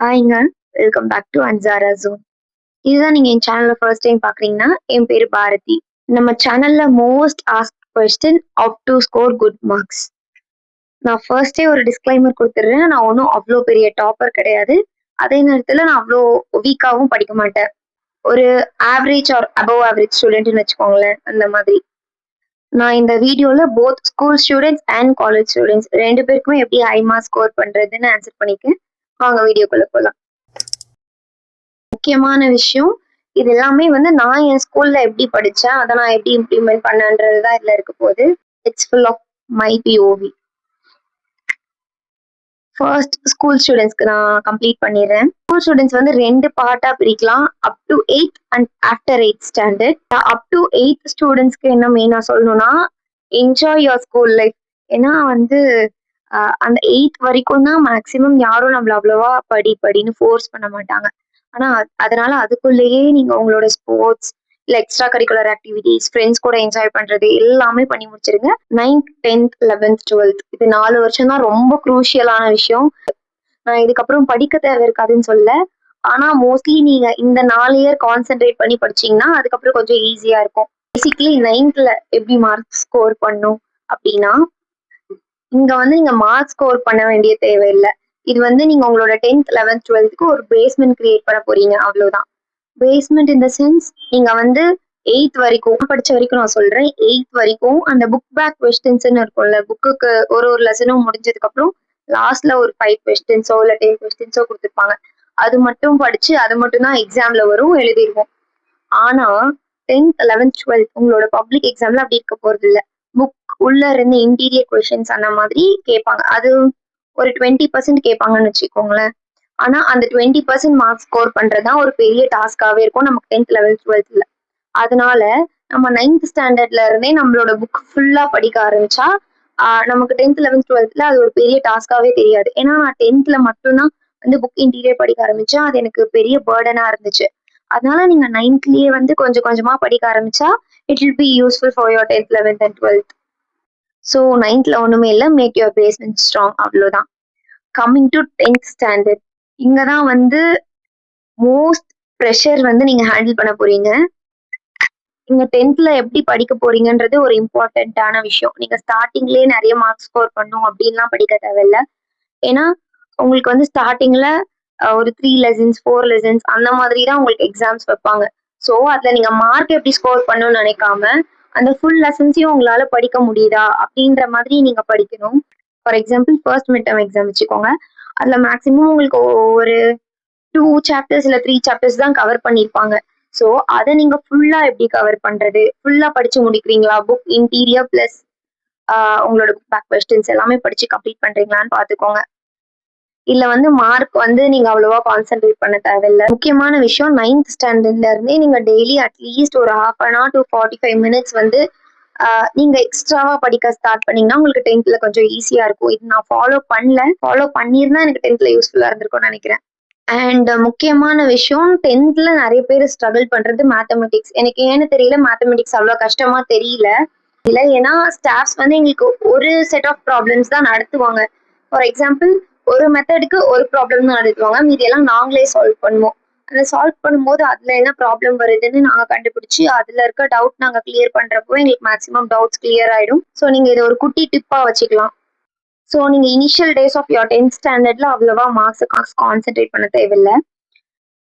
ஹாய்ங்க. Welcome back to Ansara zone. இதுதான் நீங்க என் சேனல்ல ஃபர்ஸ்ட் டைம் பார்க்குறீங்கன்னா, என் பேரு பாரதி. நம்ம சேனல்ல most asked question how to score good marks. நான் ஃபர்ஸ்ட்டே ஒரு டிஸ்க்ளைமர் குடுத்துடுறேன். நான் ஒண்ணும் அவ்ளோ பெரிய டாப்பர் கிடையாது. அதே நேரத்துல நான் அவ்ளோ வீக்காவும் படிக்க மாட்டேன். ஒரு ஆவரேஜ் ஆர் அபவ் ஆவரேஜ் ஸ்டூடண்ட்ன்னு வச்சுக்கோங்களேன். அந்த மாதிரி. நான் இந்த வீடியோல both school students and college students 2 பேருக்குமே எப்படி ஹை மார்க்ஸ் ஸ்கோர் பண்றதுன்னு ஆன்சர் பண்ணிருக்கேன். வாங்க வீடியோக்குள்ள போலாம். முக்கியமான விஷயம் இது எல்லாமே வந்து நான் என் ஸ்கூல்ல எப்படி படிச்சேன், அதை நான் எப்படி இம்ப்ளிமெண்ட் பண்ணேன்றது தான் இதுல இருக்க போகுது. It's full of my POV. First school ஸ்டூடெண்ட்ஸ்க்கு நான் கம்ப்ளீட் பண்ணிடுறேன். ஸ்கூல் ஸ்டூடெண்ட்ஸ் வந்து 2 பார்ட்டா பிரிக்கலாம். Up to 8th and after 8th standard. Up to 8th ஸ்டூடெண்ட்ஸ்க்கு என்ன மெயினா சொல்லணும்னா, என்ஜாய் யுவர் ஸ்கூல் லைஃப். ஏன்னா வந்து அந்த 8th வரைக்கும் தான் மேக்சிமம் யாரும் நம்மள அவ்வளவா படின்னு ஃபோர்ஸ் பண்ண மாட்டாங்க. ஆனா அதனால அதுக்குள்ளேயே நீங்க உங்களோட ஸ்போர்ட்ஸ் இல்ல எக்ஸ்ட்ரா கரிக்குலர் ஆக்டிவிட்டிஸ், ஃப்ரெண்ட்ஸ் கூட என்ஜாய் பண்றது எல்லாமே பண்ணி முடிச்சிருங்க. 9th 10th 11th 12th இது 4 வருஷம் தான் ரொம்ப குரூஷியலான விஷயம். நான் இதுக்கப்புறம் படிக்க தேவை இருக்காதுன்னு சொல்ல. ஆனா மோஸ்ட்லி நீங்க இந்த 4 இயர் கான்சென்ட்ரேட் பண்ணி படிச்சீங்கன்னா அதுக்கப்புறம் கொஞ்சம் ஈஸியா இருக்கும். பேசிக்கலி 9th எப்படி மார்க் ஸ்கோர் பண்ணும் அப்படின்னா, இங்க வந்து நீங்க மார்க் ஸ்கோர் பண்ண வேண்டிய தேவையில்லை. இது வந்து நீங்க உங்களோட 10th 11th 12th ஒரு பேஸ்மெண்ட் கிரியேட் பண்ண போறீங்க, அவ்வளவுதான். பேஸ்மெண்ட் இன் த சென்ஸ் நீங்க வந்து 8th வரைக்கும் படிச்ச வரைக்கும் நான் சொல்றேன். 8th வரைக்கும் அந்த புக் பேக் கொஸ்டின்ஸ்ன்னு இருக்கும்ல, புக்குக்கு ஒரு லெசனும் முடிஞ்சதுக்கு அப்புறம் லாஸ்ட்ல ஒரு 5 கொஸ்டின்ஸோ இல்ல 10 கொஸ்டின்ஸோ கொடுத்துருப்பாங்க. அது மட்டும் படிச்சு அது மட்டும் தான் எக்ஸாம்ல வரும், எழுதிருவோம். ஆனா 10th 11th 12th உங்களோட பப்ளிக் எக்ஸாம்ல அப்படி இருக்க போறது இல்ல. புக் உள்ள இருந்து இன்டீரியர் கொஸ்டின்ஸ் அந்த மாதிரி கேட்பாங்க. அது ஒரு 20% கேட்பாங்கன்னு வச்சுக்கோங்களேன். ஆனா அந்த 20% மார்க்ஸ் ஸ்கோர் பண்றதுதான் ஒரு பெரிய டாஸ்காவே இருக்கும் நமக்கு 10th 11th 12th. அதனால நம்ம 9th ஸ்டாண்டர்ட்ல இருந்தே நம்மளோட புக் ஃபுல்லா படிக்க ஆரம்பிச்சா நமக்கு 10th 11th 12th அது ஒரு பெரிய டாஸ்காவே தெரியாது. ஏன்னா நான் 10th மட்டும்தான் வந்து புக் இன்டீரியர் படிக்க ஆரம்பிச்சேன். அது எனக்கு பெரிய பேர்டனா இருந்துச்சு. அதனால நீங்க 9thலயே வந்து கொஞ்சம் கொஞ்சமா படிக்க ஆரம்பிச்சா it will be useful for your 10th 11th and 12th. So 9thல ஒண்ணுமே இல்லை, மேக் யுவர் பேஸ்மெண்ட் ஸ்ட்ராங், அவ்வளோதான். கம்மிங் டு 10th ஸ்டாண்டர்ட், இங்கதான் வந்து மோஸ்ட் ப்ரெஷர் வந்து நீங்க ஹேண்டில் பண்ண போறீங்க. நீங்க 10thல எப்படி படிக்க போறீங்கன்றது ஒரு இம்பார்ட்டன்டான விஷயம். நீங்க ஸ்டார்டிங்லயே நிறைய மார்க்ஸ் ஸ்கோர் பண்ணும் அப்படின்லாம் படிக்க தேவையில்ல. ஏன்னா உங்களுக்கு வந்து ஸ்டார்டிங்ல ஒரு 3 லெசன்ஸ் 4 லெசன்ஸ் அந்த மாதிரி தான் உங்களுக்கு எக்ஸாம்ஸ் வைப்பாங்க. ஸோ அதுல நீங்க மார்க் எப்படி ஸ்கோர் பண்ணணும்னு நினைக்காம அந்த ஃபுல் லெசன்ஸையும் உங்களால படிக்க முடியுதா அப்படின்ற மாதிரி நீங்க படிக்கணும். For example first mid term exam வச்சுக்கோங்க. அதுல மேக்ஸிமம் உங்களுக்கு ஒரு 2 சாப்டர்ஸ் இல்ல 3 சாப்டர்ஸ் தான் கவர் பண்ணியிருப்பாங்க. ஸோ அதை நீங்க ஃபுல்லா எப்படி கவர் பண்றது, ஃபுல்லா படிச்சு முடிக்கிறீங்களா, புக் இன்டீரியர் பிளஸ் உங்களோட புக் பேக் கொஸ்டின்ஸ் எல்லாமே படிச்சு கம்ப்ளீட் பண்றீங்களான்னு பாத்துக்கோங்க. இல்ல வந்து மார்க் வந்து நீங்க அவ்வளவா கான்சென்ட்ரேட் பண்ண தேவையில்லை. முக்கியமான விஷயம் 9th ஸ்டாண்டர்ட்ல இருந்தே நீங்க டெய்லி அட்லீஸ்ட் ஒரு 1/2 hour to 45 minutes வந்து நீங்க எக்ஸ்ட்ராவா படிக்க ஸ்டார்ட் பண்ணீங்கன்னா உங்களுக்கு 10thல கொஞ்சம் ஈஸியா இருக்கும். இது நான் ஃபாலோ பண்ணியிருந்தா எனக்கு 10thல யூஸ்ஃபுல்லா இருந்திருக்கும்னு நினைக்கிறேன். அண்ட் முக்கியமான விஷயம் 10thல நிறைய பேர் ஸ்ட்ரகிள் பண்றது மேத்தமெட்டிக்ஸ். எனக்கு ஏன்னு தெரியல, மேத்தமெட்டிக்ஸ் அவ்வளவு கஷ்டமா தெரியல. இல்ல ஏன்னா ஸ்டாஃப்ஸ் வந்து எங்களுக்கு ஒரு செட் ஆஃப் ப்ராப்ளம்ஸ் தான் நடத்துவாங்க. ஃபார் எக்ஸாம்பிள் ஒரு மெத்தடுக்கு ஒரு ப்ராப்ளம் தான் நடத்துவாங்க, மீதி எல்லாம் நாங்களே சால்வ் பண்ணுவோம். அதை சால்வ் பண்ணும்போது அதுல என்ன ப்ராப்ளம் வருதுன்னு நாங்க கண்டுபிடிச்சு அதுல இருக்க டவுட் நாங்க கிளியர் பண்றப்போ எங்களுக்கு மேக்ஸிமம் டவுட்ஸ் கிளியர் ஆயிடும். ஸோ நீங்க இதை ஒரு குட்டி டிப்பா வச்சுக்கலாம். ஸோ நீங்க initial days of your 10th ஸ்டாண்டர்ட்ல அவ்வளவா மார்க்ஸ் கான்சென்ட்ரேட் பண்ண தேவையில்லை.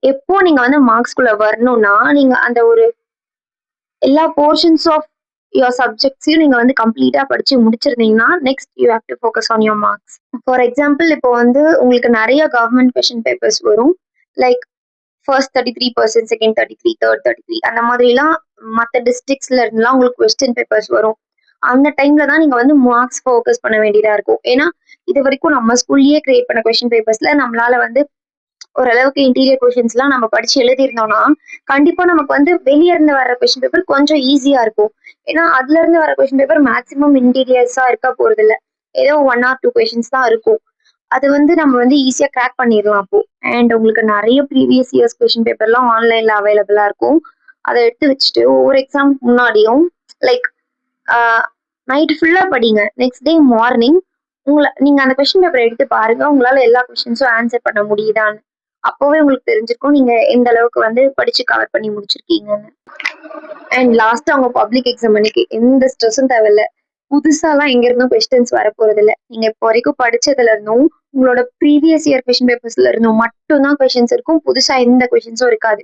எப்போ நீங்க வந்து மார்க்ஸ்குள்ள வரணும்னா நீங்க அந்த ஒரு எல்லா போர்ஷன்ஸ் ஆஃப் யுவர் சப்ஜெக்ட்ஸையும் நீங்க வந்து கம்ப்ளீட்டா படிச்சு முடிச்சிருந்தீங்கன்னா next you have to focus on your marks. For example இப்போ வந்து உங்களுக்கு நிறைய கவர்மெண்ட் கொஷின் பேப்பர்ஸ் வரும். லைக் ஃபர்ஸ்ட் 33%, செகண்ட் 33, தேர்ட் 33 அந்த மாதிரிலாம் மற்ற டிஸ்ட்ரிக்ட்ஸ்ல இருந்துலாம் உங்களுக்கு கொஸ்டின் பேப்பர்ஸ் வரும். அந்த டைம்ல தான் நீங்க வந்து மார்க்ஸ் ஃபோக்கஸ் பண்ண வேண்டியதா இருக்கும். ஏன்னா இது வரைக்கும் நம்ம ஸ்கூல்லயே கிரியேட் பண்ண கொஸ்டின் பேப்பர்ஸ்ல நம்மளால வந்து ஓரளவுக்கு இன்டீரியர் கொஸ்டின்ஸ் எல்லாம் நம்ம படிச்சு எழுதிருந்தோம்னா கண்டிப்பா நமக்கு வந்து வெளியே இருந்து வர கொஸ்டின் பேப்பர் கொஞ்சம் ஈஸியா இருக்கும். ஏன்னா அதுல இருந்து வர கொஸ்டின் பேப்பர் மேக்ஸிமம் இன்டீரியர்ஸா இருக்க போறது இல்ல, ஏதோ 1 or 2 கொஸ்டின்ஸ் தான் இருக்கும். அது வந்து நம்ம வந்து ஈஸியா கிராக் பண்ணிடலாம் அப்போ. அண்ட் உங்களுக்கு நிறைய ப்ரீவியஸ் இயர்ஸ் கொஸ்டின் பேப்பர்லாம் ஆன்லைன்ல அவைலபிளா இருக்கும். அதை எடுத்து வச்சுட்டு ஒவ்வொரு எக்ஸாம் முன்னாடியும் லைக் நைட் ஃபுல்லா படிங்க. நெக்ஸ்ட் டே மார்னிங் நீங்க அந்த கொஸ்டின் பேப்பர் எடுத்து பாருங்க, உங்களால எல்லா கொஸ்டின்ஸும் ஆன்சர் பண்ண முடியுதான்னு. அப்பவே உங்களுக்கு தெரிஞ்சிருக்கும் நீங்க எந்த அளவுக்கு வந்து படிச்சு கவர் பண்ணி முடிச்சிருக்கீங்கன்னு. அண்ட் லாஸ்ட் அவங்க பப்ளிக் எக்ஸாம் அன்னைக்கு எந்த ஸ்ட்ரெஸ்ஸும் தேவையில்ல. புதுசாலாம் எங்க இருந்தும் கொஸ்டின்ஸ் வரப்போறது இல்ல. நீங்க இப்போ வரைக்கும் படிச்சதுல இருந்தும் உங்களோட ப்ரீவியஸ் இயர் கொஸ்டின் பேப்பர்ஸ்ல இருந்தும் மட்டும் தான் கொஸ்டின்ஸ் இருக்கும். புதுசா எந்த கொஸ்டின்ஸும் இருக்காது.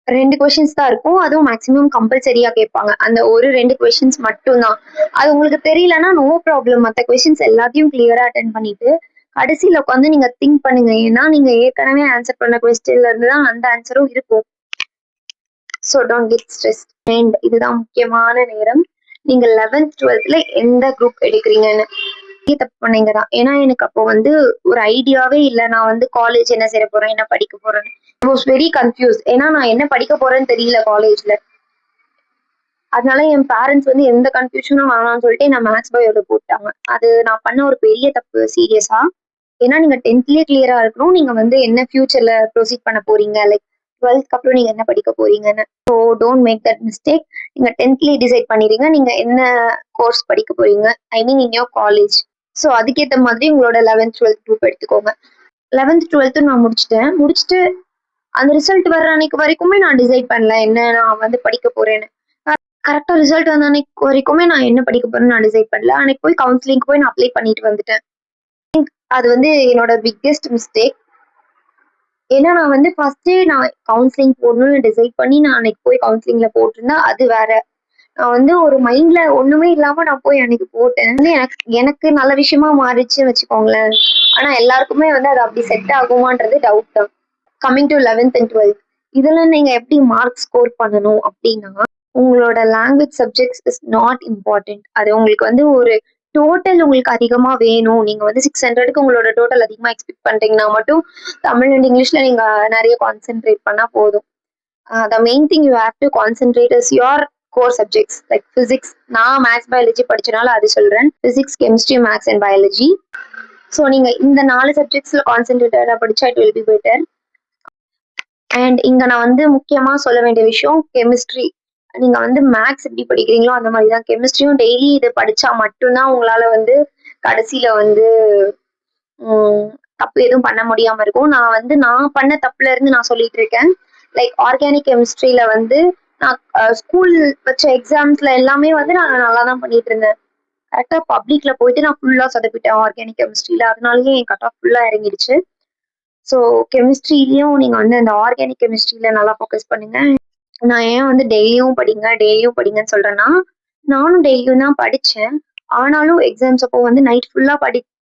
2 கொஸ்டின்ஸ் தான் இருக்கும். அதுவும் மேக்ஸிமம் கம்பல்சரியா கேட்பாங்க. அந்த ஒரு 2 கொஸ்டின்ஸ் மட்டும் தான். அது உங்களுக்கு தெரியலன்னா நோ ப்ராப்ளம். மத்த கொஸ்டின்ஸ் எல்லாத்தையும் கிளியரா அட்டெண்ட் பண்ணிட்டு, கடைசியில உட்காந்து நீங்க திங்க் பண்ணுங்க. ஏன்னா நீங்க ஏற்கனவே ஆன்சர் பண்ண கொஸ்டின்ல இருந்து தான் அந்த ஆன்சரும் இருக்கும். So don't get stressed. And இதுதான் முக்கியமான நேரம். நீங்க 11th 12th எந்த குரூப் எடுக்கிறீங்கன்னு. தப்பு பண்ணீங்க தான். ஏன்னா எனக்கு அப்போ வந்து ஒரு ஐடியாவே இல்ல. நான் வந்து காலேஜ் என்ன சேர போறேன், என்ன படிக்க போறேன்னு. I was very confuse. ஏன்னா நான் என்ன படிக்க போறேன்னு தெரியல காலேஜ்ல. அதனால என் பேரண்ட்ஸ் வந்து எந்த கன்ஃபியூஷனும் வேணாம்னு சொல்லிட்டு நான் மேத்ஸ் பயோட போட்டாங்க. அது நான் பண்ண ஒரு பெரிய தப்பு சீரியஸா. ஏன்னா நீங்க 10th கிளியரா இருக்கணும். நீங்க வந்து என்ன ஃபியூச்சர்ல ப்ரொசீட் பண்ண போறீங்க, லைக் 12th அப்புறம் நீங்க என்ன படிக்க போறீங்கன்னு. So don't make that mistake. நீங்க 10th டிசைட் பண்ணிடுங்க நீங்க என்ன கோர்ஸ் படிக்க போறீங்க. I mean in your college. So அதுக்கேற்ற மாதிரி உங்களோட 11th 12th குரூப் எடுத்துக்கோங்க. 11th 12th நான் முடிச்சுட்டு அந்த ரிசல்ட் வர்ற அன்னைக்கு வரைக்குமே நான் டிசைட் பண்ணல என்ன நான் வந்து படிக்க போறேன்னு. கரெக்டா ரிசல்ட் வந்த அன்னைக்கு வரைக்குமே நான் என்ன படிக்க போறேன்னு நான் டிசைட் பண்ணல. அன்னைக்கு போய் கவுன்சிலிங் போய் நான் அப்ளை பண்ணிட்டு வந்துட்டேன். அது வந்து என்னோட பிக்கெஸ்ட் மிஸ்டேக். ஏன்னா நான் வந்து ஃபர்ஸ்டே நான் கவுன்சிலிங் போடணும்னு டிசைட் பண்ணி நான் அன்னைக்கு போய் கவுன்சிலிங்ல போட்டிருந்தா அது வேற. நான் வந்து ஒரு மைண்ட்ல ஒண்ணுமே இல்லாம நான் போய் அன்னைக்கு போட்டேன். வந்து எனக்கு நல்ல விஷயமா மாறிச்சுன்னு வச்சுக்கோங்களேன். ஆனா எல்லாருக்குமே வந்து அது அப்படி செட் ஆகுமான்றது டவுட் தான். Coming to 11th and 12th இதுல நீங்க எப்படி மார்க் ஸ்கோர் பண்ணணும் அப்படின்னா, உங்களோட language subjects is not important. அது உங்களுக்கு வந்து ஒரு டோட்டல் உங்களுக்கு அதிகமா வேணும். நீங்க வந்து 600க்கு உங்களோட டோட்டல் அதிகமா எக்ஸ்பெக்ட் பண்றீங்கன்னா மட்டும் தமிழ் அண்ட் இங்கிலீஷ்ல நீங்க நிறைய கான்சென்ட்ரேட் பண்ணா போதும். The main thing you have to concentrate is your core subjects like physics. நான் மேத்ஸ் பயாலஜி படிச்சனால அது சொல்றேன். Physics, chemistry, maths and biology. So நீங்க இந்த 4 சப்ஜெக்ட்ஸ்ல கான்சென்ட்ரேட்டடா படிச்சா it will be better. And இங்க நான் வந்து முக்கியமா சொல்ல வேண்டிய விஷயம் கெமிஸ்ட்ரி. நீங்க வந்து மேத்ஸ் எப்படி படிக்கிறீங்களோ அந்த மாதிரி தான் கெமிஸ்ட்ரியும். டெய்லி இது படிச்சா மட்டும்தான் உங்களால வந்து கடைசியில வந்து தப்பு எதுவும் பண்ண முடியாம இருக்கும். நான் பண்ண தப்புல இருந்து நான் சொல்லிட்டு இருக்கேன். லைக் ஆர்கானிக் கெமிஸ்ட்ரியில வந்து நான் ஸ்கூல் வச்ச எக்ஸாம்ஸ்ல எல்லாமே வந்து நான் நல்லா தான் பண்ணிட்டு இருந்தேன். கரெக்டா பப்ளிக்ல போயிட்டு நான் ஃபுல்லா சொதப்பிட்டேன் ஆர்கானிக் கெமிஸ்ட்ரியில. அதனாலயே என் கட் ஆஃப் ஃபுல்லா இறங்கிடுச்சு. ஸோ கெமிஸ்ட்ரிலையும் நீங்க வந்து அந்த ஆர்கானிக் கெமிஸ்ட்ரியில நல்லா ஃபோக்கஸ் பண்ணுங்க. நான் ஏன் வந்து டெய்லியும் படிங்கன்னு சொல்றேன்னா, நானும் டெய்லியும் தான் படிச்சேன். ஆனாலும் எக்ஸாம்ஸ் அப்போ வந்து நைட் ஃபுல்லா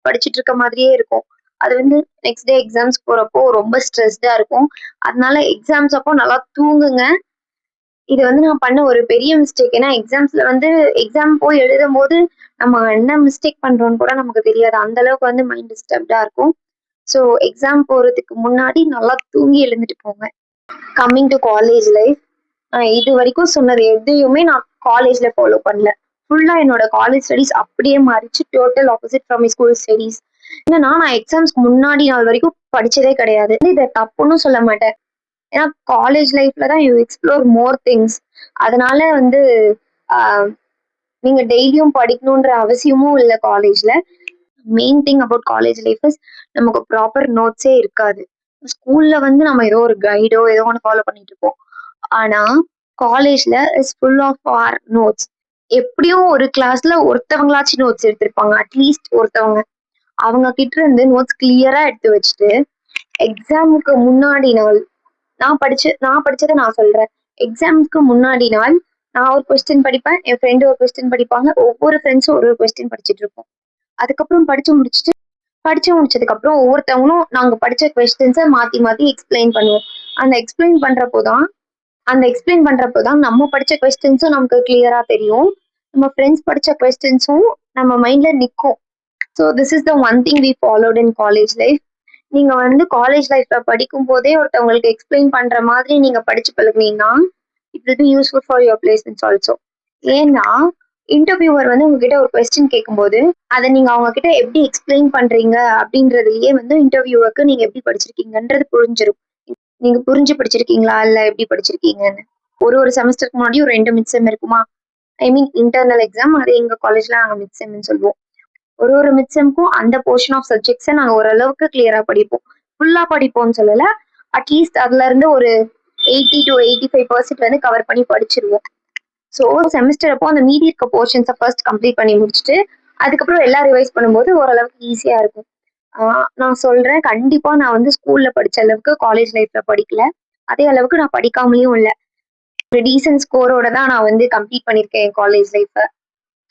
படிச்சுட்டு இருக்க மாதிரியே இருக்கும். அது வந்து நெக்ஸ்ட் டே எக்ஸாம்ஸ் போறப்போ ரொம்ப ஸ்ட்ரெஸ்டா இருக்கும். அதனால எக்ஸாம்ஸ் அப்போ நல்லா தூங்குங்க. இது வந்து நான் பண்ண ஒரு பெரிய மிஸ்டேக். ஏன்னா எக்ஸாம்ஸ்ல வந்து எக்ஸாம் போய் எழுதும்போது நம்ம என்ன மிஸ்டேக் பண்றோம்னு கூட நமக்கு தெரியாது. அந்த அளவுக்கு வந்து மைண்ட் டிஸ்டர்ப்டா இருக்கும். ஸோ எக்ஸாம் போறதுக்கு முன்னாடி நல்லா தூங்கி எழுந்துட்டு போங்க. கம்மிங் டு காலேஜ் லைஃப், இது வரைக்கும் சொன்னது எதையுமே நான் காலேஜ்ல ஃபாலோ பண்ணல. ஃபுல்லா என்னோட காலேஜ் ஸ்டடீஸ் அப்படியே மாறிச்சு. Total opposite from my school studies. என்னன்னா நான் எக்ஸாம்ஸ்க்கு முன்னாடி நாள் வரைக்கும் படிச்சதே கிடையாது. இதை தப்புன்னு சொல்ல மாட்டேன். ஏன்னா காலேஜ் லைஃப்ல தான் யூ எக்ஸ்ப்ளோர் மோர் திங்ஸ். அதனால வந்து நீங்க டெய்லியும் படிக்கணுன்ற அவசியமும் இல்லை காலேஜ்ல. Main thing about college life is நமக்கு ப்ராப்பர் நோட்ஸே இருக்காது. ஸ்கூல்ல வந்து நம்ம ஏதோ ஒரு கைடோ ஏதோ ஒன்று ஃபாலோ பண்ணிட்டு இருப்போம். ஆனா காலேஜ்ல is full of our notes. எப்படியும் ஒரு கிளாஸ்ல ஒருத்தவங்களாச்சும் நோட்ஸ் எடுத்திருப்பாங்க. அட்லீஸ்ட் ஒருத்தவங்க. அவங்க கிட்ட இருந்து நோட்ஸ் கிளியரா எடுத்து வச்சுட்டு எக்ஸாமுக்கு முன்னாடி நாள் நான் படிச்சதை நான் சொல்றேன். எக்ஸாமுக்கு முன்னாடி நாள் நான் ஒரு கொஸ்டின் படிப்பேன். என் ஃப்ரெண்டு ஒரு கொஸ்டின் படிப்பாங்க. ஒவ்வொரு ஃப்ரெண்ட்ஸும் ஒரு கொஸ்டின் படிச்சுட்டு இருப்போம். அதுக்கப்புறம் படிச்சு முடிச்சதுக்கு அப்புறம் ஒவ்வொருத்தவங்களும் நாங்க படிச்ச கொஸ்டின்ஸை மாத்தி மாத்தி எக்ஸ்பிளைன் பண்ணுவோம். அந்த எக்ஸ்பிளைன் பண்றப்போதான் நம்ம படிச்ச கொஸ்டின்ஸும் நமக்கு கிளியரா தெரியும். நம்ம ஃப்ரெண்ட்ஸ் படிச்ச கொஸ்டின்ஸும் நம்ம மைண்ட்ல நிற்கும். So this is the one thing we followed in college life. நீங்க வந்து காலேஜ் லைஃப்ல படிக்கும் போதே ஒருத்தவங்களுக்கு எக்ஸ்பிளைன் பண்ற மாதிரி நீங்க படிச்சு பழகுனீங்கன்னா it will be useful for your placements also. ஏன்னா இன்டர்வியூவர் வந்து உங்ககிட்ட ஒரு கொஸ்டின் கேட்கும்போது அதை நீங்க அவங்க கிட்ட எப்படி எக்ஸ்பிளைன் பண்றீங்க அப்படின்றதுலயே வந்து இன்டர்வியூவருக்கு நீங்க எப்படி படிச்சிருக்கீங்கன்றது புரிஞ்சிடும். நீங்க புரிஞ்சு படிச்சிருக்கீங்களா இல்ல எப்படி படிச்சிருக்கீங்கன்னு. ஒரு செமஸ்டருக்கு முன்னாடி ஒரு 2 மிட் செம் இருக்குமா. ஐ மீன் இன்டர்னல் எக்ஸாம். அது எங்க காலேஜ்ல நாங்க மிட் செம்னு சொல்லுவோம். ஒரு மிட் செம்க்கும் அந்த போர்ஷன் ஆஃப் சப்ஜெக்ட்ஸை நாங்க ஓரளவுக்கு கிளியரா படிப்போம். ஃபுல்லா படிப்போம்னு சொல்லல, அட்லீஸ்ட் அதுல இருந்து ஒரு 80 to 85% வந்து கவர் பண்ணி படிச்சிருவோம். ஸோ செமஸ்டர் அப்போ அந்த மீதி இருக்க போர்ஷன்ஸை ஃபர்ஸ்ட் கம்ப்ளீட் பண்ணி முடிச்சுட்டு அதுக்கப்புறம் எல்லாம் ரிவைஸ் பண்ணும்போது ஓரளவுக்கு ஈஸியா இருக்கும். நான் சொல்றேன், கண்டிப்பா நான் வந்து ஸ்கூல்ல படிச்ச அளவுக்கு காலேஜ் லைஃப்ல படிக்கல. அதே அளவுக்கு நான் படிக்காமலேயும் இல்ல. ஒரு டீசென்ட் ஸ்கோரோட தான் நான் வந்து கம்ப்ளீட் பண்ணியிருக்கேன் என் காலேஜ் லைஃப்ப.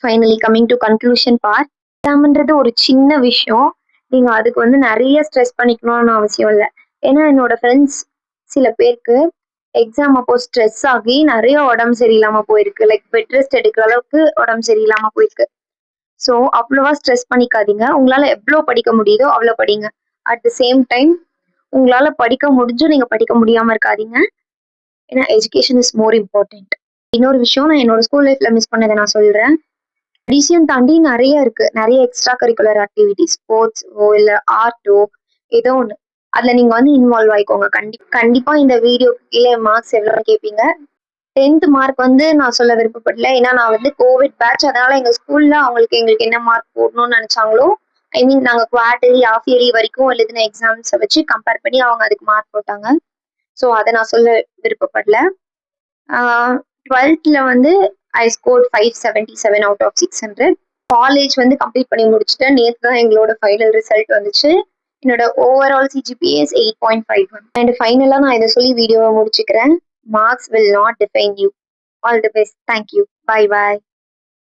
Finally coming to conclusion part. எக்ஸாம்ன்றது ஒரு சின்ன விஷயம். நீங்க அதுக்கு வந்து நிறைய ஸ்ட்ரெஸ் பண்ணிக்கணும்னு அவசியம் இல்ல. ஏன்னா என்னோட ஃப்ரெண்ட்ஸ் சில பேருக்கு எக்ஸாம் அப்போ ஸ்ட்ரெஸ் ஆகி நிறைய உடம்பு சரியில்லாம போயிருக்கு. லைக் பெட் ரெஸ்ட் எடுக்கிற அளவுக்கு உடம்பு சரியில்லாம போயிருக்கு. ஸோ அவ்வளவா ஸ்ட்ரெஸ் பண்ணிக்காதீங்க. உங்களால எவ்வளோ படிக்க முடியுதோ அவ்வளோ படிங்க. அட் த சேம் டைம் உங்களால படிக்க முடிஞ்சும் நீங்க படிக்க முடியாம இருக்காதீங்க. ஏன்னா எஜுகேஷன் இஸ் மோர் இம்பார்ட்டன்ட். இன்னொரு விஷயம், நான் என்னோட ஸ்கூல் லைஃப்ல மிஸ் பண்ணதை நான் சொல்றேன். ஸ்டடீஸையும் தாண்டி நிறைய இருக்கு. நிறைய எக்ஸ்ட்ரா கரிக்குலர் ஆக்டிவிட்டிஸ், ஸ்போர்ட்ஸோ இல்ல ஆர்ட்டோ ஏதோ ஒன்று. அதுல நீங்க வந்து இன்வால்வ் ஆயிக்கோங்க. கண்டிப்பா இந்த வீடியோக்கு கீழே மார்க்ஸ் எவ்வளோ கேட்பீங்க. 10th மார்க் வந்து நான் சொல்ல விருப்பப்படல. ஏன்னா நான் வந்து கோவிட் பேட்ச். அதனால எங்க ஸ்கூல்ல எங்களுக்கு என்ன மார்க் போடணும்னு நினைச்சாங்களோ, ஐ மீன் நாங்க குவார்டர்லி, ஹாஃப் இயர்லி வரைக்கும் எழுதின எக்ஸாம்ஸை வச்சு கம்பேர் பண்ணி அவங்க அதுக்கு மார்க் போட்டாங்க. ஸோ அதை நான் சொல்ல விருப்பப்படல. 12th வந்து ஐ ஸ்கோர் 577 அவுட் ஆஃப் 600. காலேஜ் வந்து கம்ப்ளீட் பண்ணி முடிச்சுட்டேன். நேற்று தான் எங்களோட ஃபைனல் ரிசல்ட் வந்துச்சு. என்னோட ஓவரால் சிஜிபிஎஸ் 8.51. அண்ட் ஃபைனலா நான் இதை சொல்லி வீடியோவை முடிச்சுக்கிறேன். Marks will not define you. All the best. Thank you. Bye bye.